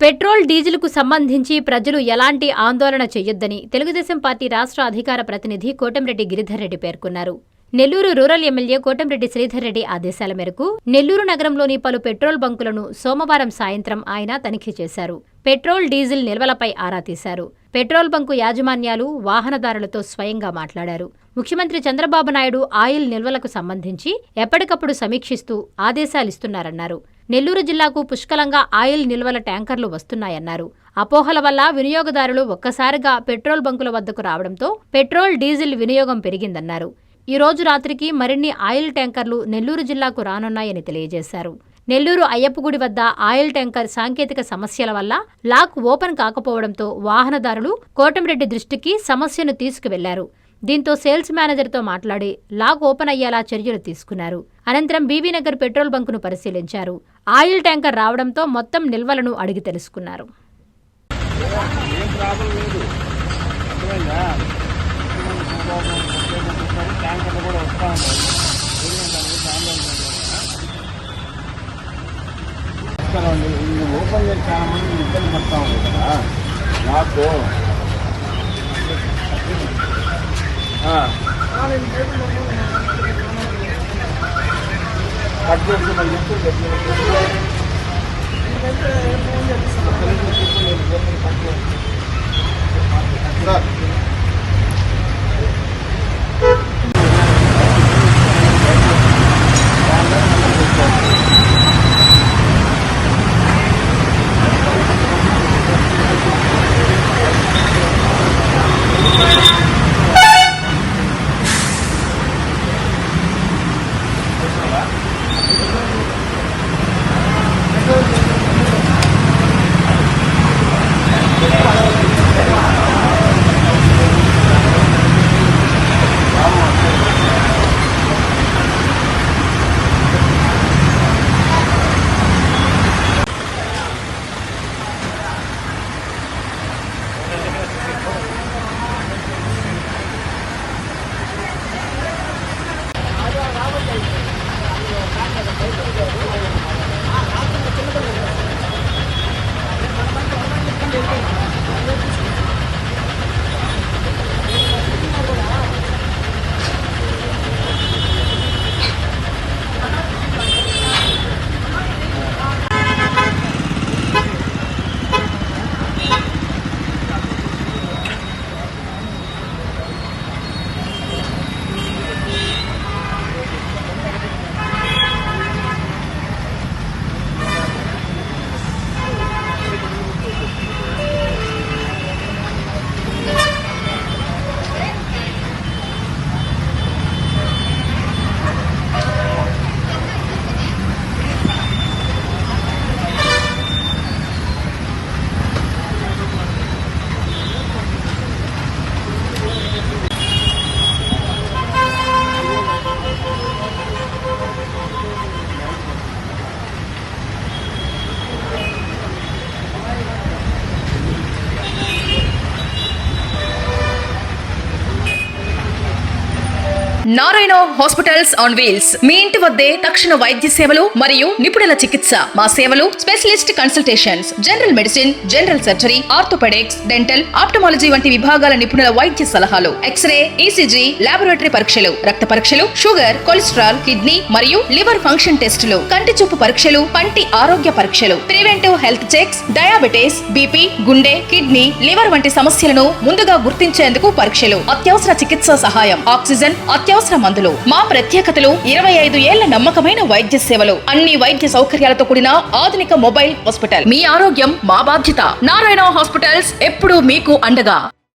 Petrol డీజిల్కు సంబంధించి ప్రజలు ఎలాంటి ఆందోళన చేయొద్దని తెలుగుదేశం పార్టీ రాష్ట్ర అధికార ప్రతినిధి కోటంరెడ్డి గిరిధర్ రెడ్డి పేర్కొన్నారు. నెల్లూరు రూరల్ ఎమ్మెల్యే కోటంరెడ్డి శ్రీధర్ రెడ్డి ఆదేశాల మేరకు నెల్లూరు నగరంలోని పలు పెట్రోల్ బంకులను సోమవారం సాయంత్రం ఆయన తనిఖీ చేశారు. పెట్రోల్ డీజిల్ నిల్వలపై ఆరా తీశారు. పెట్రోల్ బంకు యాజమాన్యాలు, వాహనదారులతో స్వయంగా మాట్లాడారు. ముఖ్యమంత్రి చంద్రబాబు నాయుడు ఆయిల్ నిల్వలకు సంబంధించి ఎప్పటికప్పుడు సమీక్షిస్తూ ఆదేశాలిస్తున్నారన్నారు. నెల్లూరు జిల్లాకు పుష్కలంగా ఆయిల్ నిల్వల ట్యాంకర్లు వస్తున్నాయన్నారు. అపోహల వల్ల వినియోగదారులు ఒక్కసారిగా పెట్రోల్ బంకుల వద్దకు రావడంతో పెట్రోల్ డీజిల్ వినియోగం పెరిగిందన్నారు. ఈ రోజు రాత్రికి మరిన్ని ఆయిల్ ట్యాంకర్లు నెల్లూరు జిల్లాకు రానున్నాయని తెలియజేశారు. నెల్లూరు అయ్యప్పగుడి వద్ద ఆయిల్ ట్యాంకర్ సాంకేతిక సమస్యల వల్ల లాక్ ఓపెన్ కాకపోవడంతో వాహనదారులు కోటంరెడ్డి దృష్టికి సమస్యను తీసుకువెళ్లారు. దీంతో సేల్స్ మేనేజర్తో మాట్లాడి లాక్ ఓపెన్ అయ్యేలా చర్యలు తీసుకున్నారు. అనంతరం బీవీనగర్ పెట్రోల్ బంకును పరిశీలించారు. ఆయిల్ ట్యాంకర్ రావడంతో మొత్తం నిల్వలను అడిగి తెలుసుకున్నారు. ఓపెన్ చేసి చాలా మంది ఇబ్బంది పడతా ఉంది కదా నాకు కట్ చేసి మళ్ళీ sir Narayana hospitals on wheels మీ ఇంటి వద్దే తక్షణ వైద్య సేవలు మరియు నిపుణుల చికిత్స. మా సేవలు specialist consultations, general medicine, general surgery, orthopaedics, dental, ophthalmology వంటి విభాగాల నిపుణుల వైద్య సలహాలు, ఎక్స్రే, ఈసీజీ, లాబొరేటరీ పరీక్షలు, రక్త పరీక్షలు, షుగర్, కొలెస్ట్రాల్, కిడ్నీ మరియు లివర్ ఫంక్షన్ టెస్టులు, కంటి చూపు పరీక్షలు, పంటి ఆరోగ్య పరీక్షలు, preventive health checks, diabetes, BP, గుండె, కిడ్నీ, లివర్ వంటి సమస్యలను ముందుగా గుర్తించేందుకు పరీక్షలు, అత్యవసర చికిత్సా సహాయం, ఆక్సిజన్, అత్యవసర మందులు. మా ప్రత్యేకతలు 25 ఏళ్ల నమ్మకమైన వైద్య సేవలు, అన్ని వైద్య సౌకర్యాలతో కూడిన ఆధునిక మొబైల్ హాస్పిటల్. మీ ఆరోగ్యం మా బాధ్యత. నారాయణ హాస్పిటల్స్ ఎప్పుడూ మీకు అండగా.